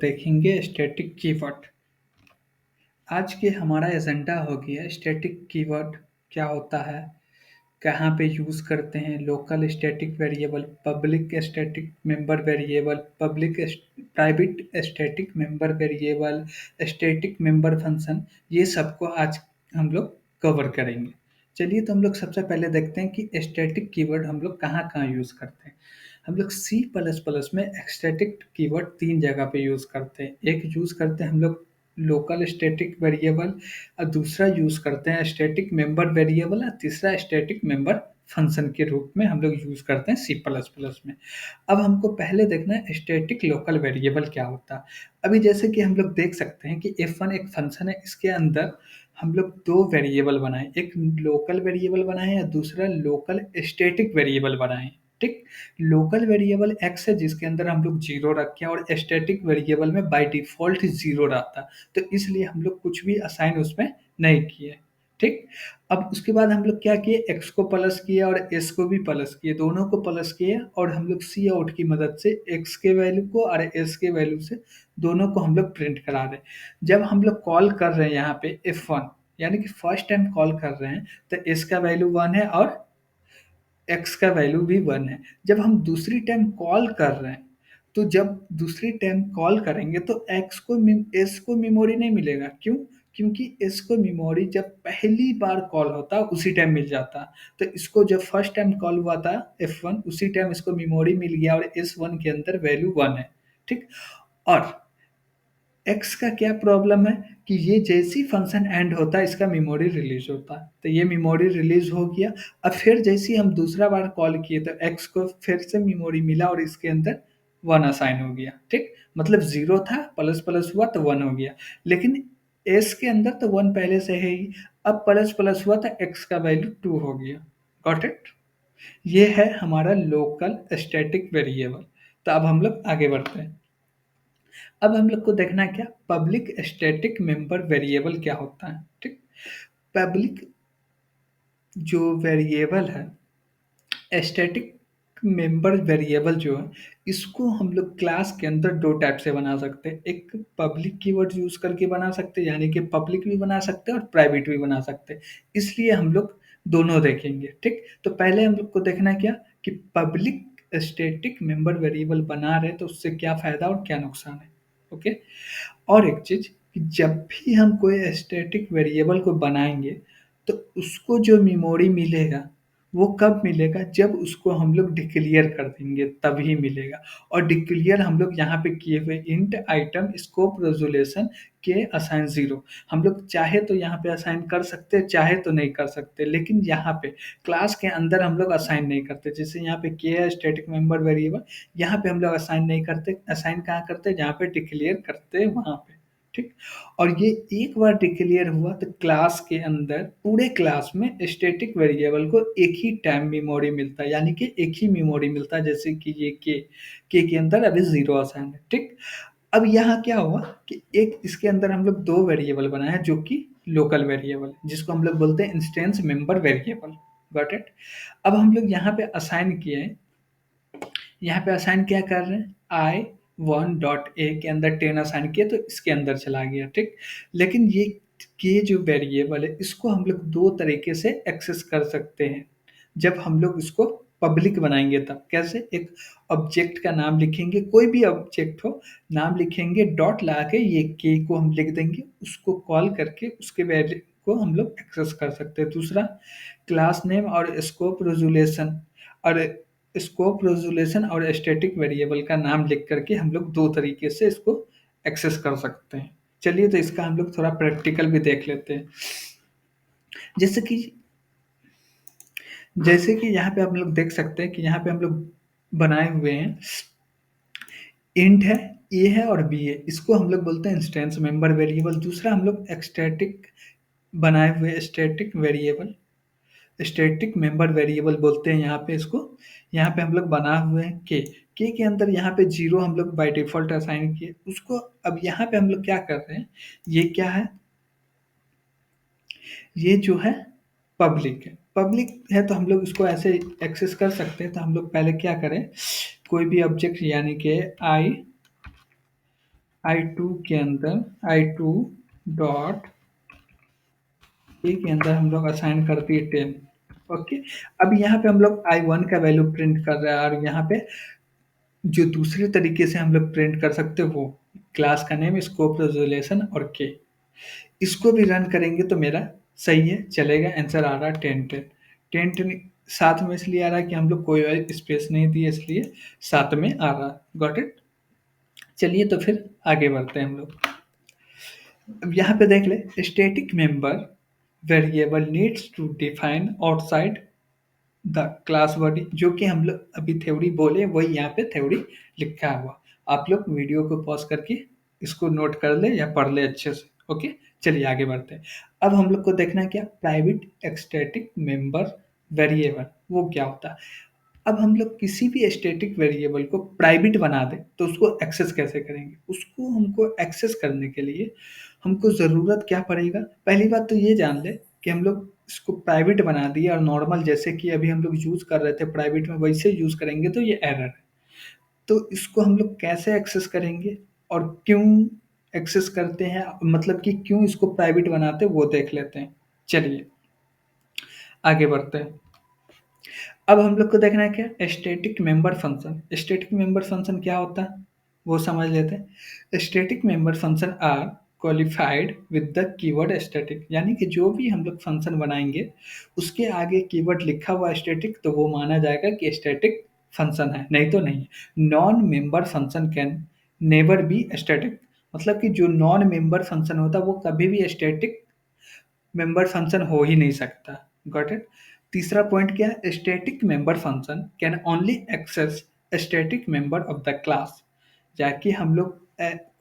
देखेंगे static keyword. आज के हमारा एजेंडा हो गया स्टैटिक कीवर्ड क्या होता है, कहाँ पे यूज़ करते हैं, local static variable, public static member variable, private static member variable, static member function, ये सबको आज हम लोग कवर करेंगे। चलिए तो हम लोग सबसे पहले देखते हैं कि स्टैटिक कीवर्ड हम लोग कहाँ कहाँ यूज़ करते हैं। हम लोग सी प्लस प्लस में स्टैटिक कीवर्ड 3 जगह पे यूज़ करते हैं। एक यूज़ करते हैं हम लोग लोकल स्टैटिक वेरिएबल, और दूसरा यूज़ करते हैं स्टैटिक मेंबर वेरिएबल, और तीसरा स्टैटिक मेंबर फंक्शन के रूप में हम लोग यूज़ करते हैं सी प्लस प्लस में। अब हमको पहले देखना है स्टैटिक लोकल वेरिएबल क्या होता है। अभी जैसे कि हम लोग देख सकते हैं कि F1 एक फंक्शन है, इसके अंदर हम लोग दो वेरिएबल बनाए, एक लोकल वेरिएबल बनाए और दूसरा लोकल स्टैटिक वेरिएबल बनाए। ठीक, लोकल वेरिएबल x है जिसके अंदर हम लोग जीरो रखे और स्टैटिक वेरिएबल में बाय डिफॉल्ट जीरो रहता, तो इसलिए हम लोग कुछ भी असाइन उसमें नहीं किए। ठीक, अब उसके बाद हम लोग क्या किए, x को प्लस किए और s को भी प्लस किए, दोनों को प्लस किए और हम लोग सी आउट की मदद से x के वैल्यू को और s के वैल्यू से दोनों को हम लोग प्रिंट करा रहे हैं। जब हम लोग कॉल कर रहे हैं यहाँ पे F1, यानी कि फर्स्ट टाइम कॉल कर रहे हैं, तो s का वैल्यू 1 है और x का वैल्यू भी 1 है। जब हम दूसरी टाइम कॉल कर रहे हैं, तो जब दूसरी टाइम कॉल करेंगे तो s को मेमोरी नहीं मिलेगा। क्यों? क्योंकि s को मेमोरी जब पहली बार कॉल होता उसी टाइम मिल जाता। तो इसको जब फर्स्ट टाइम कॉल हुआ था F1, उसी टाइम इसको मेमोरी मिल गया और S1 के अंदर वैल्यू 1 है। ठीक, और एक्स का क्या प्रॉब्लम है कि ये जैसी फंक्शन एंड होता है इसका मेमोरी रिलीज होता है, तो ये मेमोरी रिलीज हो गया। अब फिर जैसे ही हम दूसरा बार कॉल किए तो एक्स को फिर से मेमोरी मिला और इसके अंदर 1 असाइन हो गया। ठीक, मतलब जीरो था प्लस प्लस हुआ तो 1 हो गया, लेकिन एस के अंदर तो 1 पहले से है ही। अब प्लस प्लस हुआ तो एक्स का वैल्यू 2 हो गया। Got it? ये है हमारा लोकल स्टैटिक वेरिएबल। तो अब हम लोग आगे बढ़ते हैं। अब हम लोग को देखना है क्या, पब्लिक स्टैटिक मेंबर वेरिएबल क्या होता है। ठीक, पब्लिक जो वेरिएबल है, स्टैटिक मेंबर वेरिएबल जो है, इसको हम लोग क्लास के अंदर दो टाइप से बना सकते हैं। एक पब्लिक कीवर्ड यूज करके बना सकते हैं, यानी कि पब्लिक भी बना सकते हैं और प्राइवेट भी बना सकते हैं, इसलिए हम लोग दोनों देखेंगे। ठीक, तो पहले हम लोग को देखना है क्या कि पब्लिक स्टैटिक मेंबर वेरिएबल बना रहे तो उससे क्या फायदा और क्या नुकसान है। ओके, और एक चीज कि जब भी हम कोई स्टैटिक वेरिएबल को बनाएंगे तो उसको जो मेमोरी मिलेगा वो कब मिलेगा, जब उसको हम लोग डिक्लेयर कर देंगे तभी मिलेगा। और डिक्लेयर हम लोग यहाँ पे किए हुए इंट आइटम स्कोप रेजोल्यूशन के असाइन जीरो, हम लोग चाहे तो यहाँ पे असाइन कर सकते हैं, चाहे तो नहीं कर सकते, लेकिन यहाँ पे क्लास के अंदर हम लोग असाइन नहीं करते। जैसे यहाँ पे के है स्टैटिक मेंबर वेरिएबल, यहाँ पे हम लोग असाइन नहीं करते। असाइन कहाँ करते हैं, जहाँ पे डिक्लेयर करते हैं वहां पे। ठीक, और ये एक बार डिक्लेयर हुआ तो क्लास के अंदर पूरे क्लास में स्टैटिक वेरिएबल को एक ही टाइम मेमोरी मिलता है, यानी कि एक ही मेमोरी मिलता है। जैसे कि ये के अंदर अभी जीरो असाइन है। ठीक, अब यहाँ क्या हुआ कि एक इसके अंदर हम लोग दो वेरिएबल बनाए हैं जो कि लोकल वेरिएबल, जिसको हम लोग बोलते हैं instance member variable. Got it? अब हम लोग यहाँ पे असाइन किए हैं, यहाँ पे असाइन क्या कर रहे हैं, आई वन डॉट ए के अंदर 10 असाइन किया तो इसके अंदर चला गया। ठीक, लेकिन ये जो वेरिएबल है इसको हम लोग दो तरीके से एक्सेस कर सकते हैं। जब हम लोग इसको पब्लिक बनाएंगे तब कैसे, एक ऑब्जेक्ट का नाम लिखेंगे, कोई भी ऑब्जेक्ट हो, नाम लिखेंगे, डॉट लगा के ये के को हम लिख देंगे, उसको कॉल करके उसके वैल्यू को हम लोग एक्सेस कर सकते हैं। दूसरा, क्लास नेम और स्कोप रेजुलेशन, और स्कोप रेजोल्यूशन और स्टैटिक वेरिएबल का नाम लिख करके हम लोग दो तरीके से इसको एक्सेस कर सकते हैं। चलिए तो इसका हम लोग थोड़ा प्रैक्टिकल भी देख लेते हैं। जैसे कि यहाँ पे हम लोग देख सकते हैं कि यहाँ पे हम लोग बनाए हुए हैं, इंट है, ए है और बी है, इसको हम लोग बोलते हैं इंस्टेंस मेंबर वेरिएबल। दूसरा हम लोग स्टैटिक बनाए हुए स्टैटिक मेंबर वेरिएबल बोलते हैं यहाँ पे इसको। यहाँ पे हम लोग बना हुए हैं के अंदर यहाँ पे जीरो हम लोग बाय डिफॉल्ट असाइन किए उसको। अब यहाँ पे हम लोग क्या कर रहे हैं, ये क्या है, ये जो है पब्लिक है। पब्लिक है तो हम लोग इसको ऐसे एक्सेस कर सकते हैं। तो हम लोग पहले क्या करें, कोई भी ऑब्जेक्ट यानी कि आई I2 के अंदर I2 डॉट ए के अंदर हम लोग असाइन कर दिए 10। ओके। अब यहाँ पे हम लोग I1 का वैल्यू प्रिंट कर रहे हैं और यहाँ पे जो दूसरे तरीके से हम लोग प्रिंट कर सकते हैं वो क्लास का नेम, स्कोप, रेजोल्यूशन और के। इसको भी रन करेंगे तो मेरा सही है, चलेगा। आंसर आ रहा है 10 10 10 10। साथ में इसलिए आ रहा है कि हम लोग कोई और स्पेस नहीं दिए, इसलिए साथ में आ रहा है। Got it. चलिए तो फिर आगे बढ़ते हैं हम लोग। अब यहाँ पे देख ले, static member variable needs to define outside the class body. जो कि हम लोग अभी थ्योरी बोले वही यहाँ पे थ्योरी लिखा हुआ। आप लोग वीडियो को पॉज करके इसको नोट कर ले या पढ़ ले अच्छे से। ओके। चलिए आगे बढ़ते हैं। अब हम लोग को देखना है क्या, प्राइवेट स्टैटिक मेंबर वेरिएबल वो क्या होता है। अब हम लोग किसी भी स्टैटिक वेरिएबल को प्राइवेट बना दें तो उसको एक्सेस कैसे करेंगे। उसको हमको एक्सेस करने के लिए हमको ज़रूरत क्या पड़ेगा। पहली बात तो ये जान ले कि हम लोग इसको प्राइवेट बना दिए और नॉर्मल जैसे कि अभी हम लोग यूज़ कर रहे थे प्राइवेट में वैसे यूज़ करेंगे तो ये एरर है। तो इसको हम लोग कैसे एक्सेस करेंगे और क्यों एक्सेस करते हैं, मतलब कि क्यों इसको प्राइवेट बनाते हैं वो देख लेते हैं। चलिए आगे बढ़ते हैं। अब हम लोग को देखना है क्या, static member function. Static member function क्या होता है वो समझ लेते हैं। Static member function are qualified with the keyword static, यानी कि जो भी हम लोग फंक्शन बनाएंगे उसके आगे कीवर्ड लिखा हुआ स्टैटिक तो वो माना जाएगा कि स्टैटिक फंक्शन है, नहीं तो नहीं। Non member function can never be static, मतलब कि जो नॉन मेंबर फंक्शन होता है वो कभी भी स्टैटिक मेंबर फंक्शन हो ही नहीं सकता। Got it. तीसरा पॉइंट क्या है, static member function can only access static member of the class. जाकि हम लोग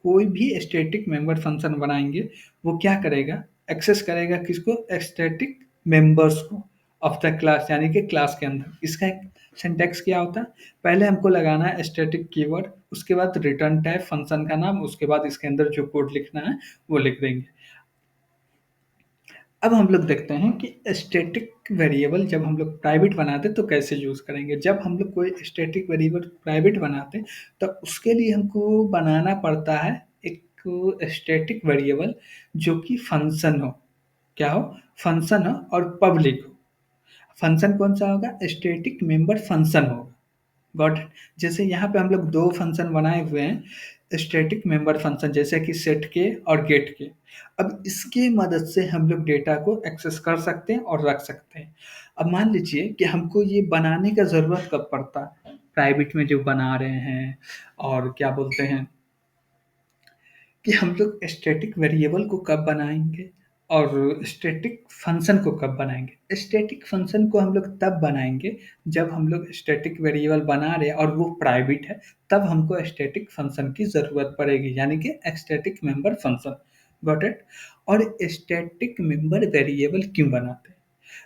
कोई भी स्टैटिक मेंबर फंक्शन बनाएंगे वो क्या करेगा, एक्सेस करेगा किसको, स्टैटिक मेंबर्स को ऑफ द क्लास, यानी कि क्लास के अंदर। इसका एक सिंटैक्स क्या होता है, पहले हमको लगाना है स्टैटिक कीवर्ड, उसके बाद रिटर्न टाइप फंक्शन का नाम, उसके बाद इसके अंदर जो कोड लिखना है वो लिख देंगे। अब हम लोग देखते हैं कि स्टैटिक वेरिएबल जब हम लोग प्राइवेट बनाते हैं तो कैसे यूज़ करेंगे। जब हम लोग कोई स्टैटिक वेरिएबल प्राइवेट बनाते हैं तो उसके लिए हमको बनाना पड़ता है एक स्टैटिक वेरिएबल जो कि फंक्शन हो। क्या हो, फंक्शन हो और पब्लिक हो। फंक्शन कौन सा होगा, स्टैटिक मेंबर फंक्शन होगा। Got it. जैसे यहाँ पे हम लोग दो फंक्शन बनाए हुए हैं स्टैटिक मेंबर फंक्शन, जैसे कि सेट के और गेट के। अब इसके मदद से हम लोग डेटा को एक्सेस कर सकते हैं और रख सकते हैं। अब मान लीजिए कि हमको ये बनाने का ज़रूरत कब पड़ता है, प्राइवेट में जो बना रहे हैं और क्या बोलते हैं कि हम लोग स्टैटिक वेरिएबल को कब बनाएंगे और स्टैटिक फंक्शन को कब बनाएंगे। स्टैटिक फंक्शन को हम लोग तब बनाएंगे जब हम लोग स्टैटिक वेरिएबल बना रहे हैं और वो प्राइवेट है, तब हमको स्टैटिक फंक्शन की ज़रूरत पड़ेगी, यानी कि static member function. Got it. और स्टैटिक मेंबर वेरिएबल क्यों बनाते हैं,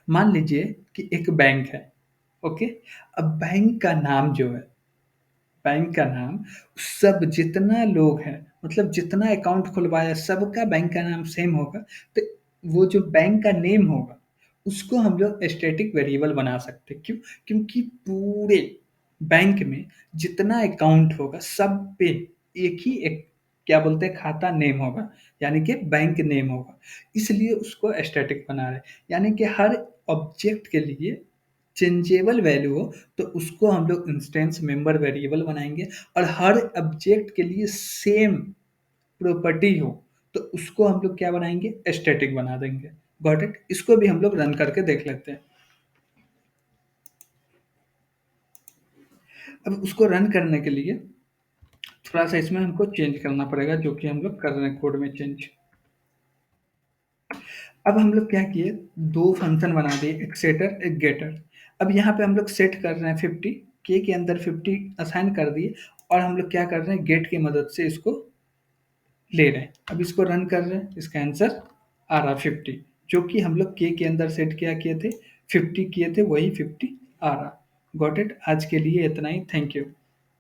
मान लीजिए कि एक बैंक है। ओके। अब बैंक का नाम जो है, बैंक का नाम, सब जितना लोग हैं, मतलब जितना अकाउंट खुलवाया सबका बैंक का नाम सेम होगा, तो वो जो बैंक का नेम होगा उसको हम लोग स्टैटिक वेरिएबल बना सकते हैं। क्यों, क्योंकि पूरे बैंक में जितना अकाउंट होगा सब पे एक ही एक क्या बोलते हैं खाता नेम होगा, यानी कि बैंक नेम होगा, इसलिए उसको स्टैटिक बना रहे हैं। यानी कि हर ऑब्जेक्ट के लिए चेंजेबल वैल्यू हो तो उसको हम लोग इंस्टेंस मेंबर वेरिएबल बनाएंगे, और हर ऑब्जेक्ट के लिए सेम प्रॉपर्टी हो तो उसको हम लोग क्या बनाएंगे, स्टैटिक बना देंगे। Got it. इसको भी हम लोग रन करके देख लेते हैं। अब उसको रन करने के लिए थोड़ा सा इसमें हमको चेंज करना पड़ेगा, जो कि हम लोग कर रहे हैं कोड में चेंज। अब हम लोग क्या किए, दो फंक्शन बना दिए, एक सेटर एक गेटर। अब यहाँ पे हम लोग सेट कर रहे हैं 50, के अंदर 50 असाइन कर दिए, और हम लोग क्या कर रहे हैं, गेट की मदद से इसको ले रहे हैं। अब इसको रन कर रहे हैं, इसका आंसर आ रहा 50, जो कि हम लोग के अंदर सेट क्या किए थे, 50 किए थे, वही 50 आ रहा। Got it. आज के लिए इतना ही, थैंक यू।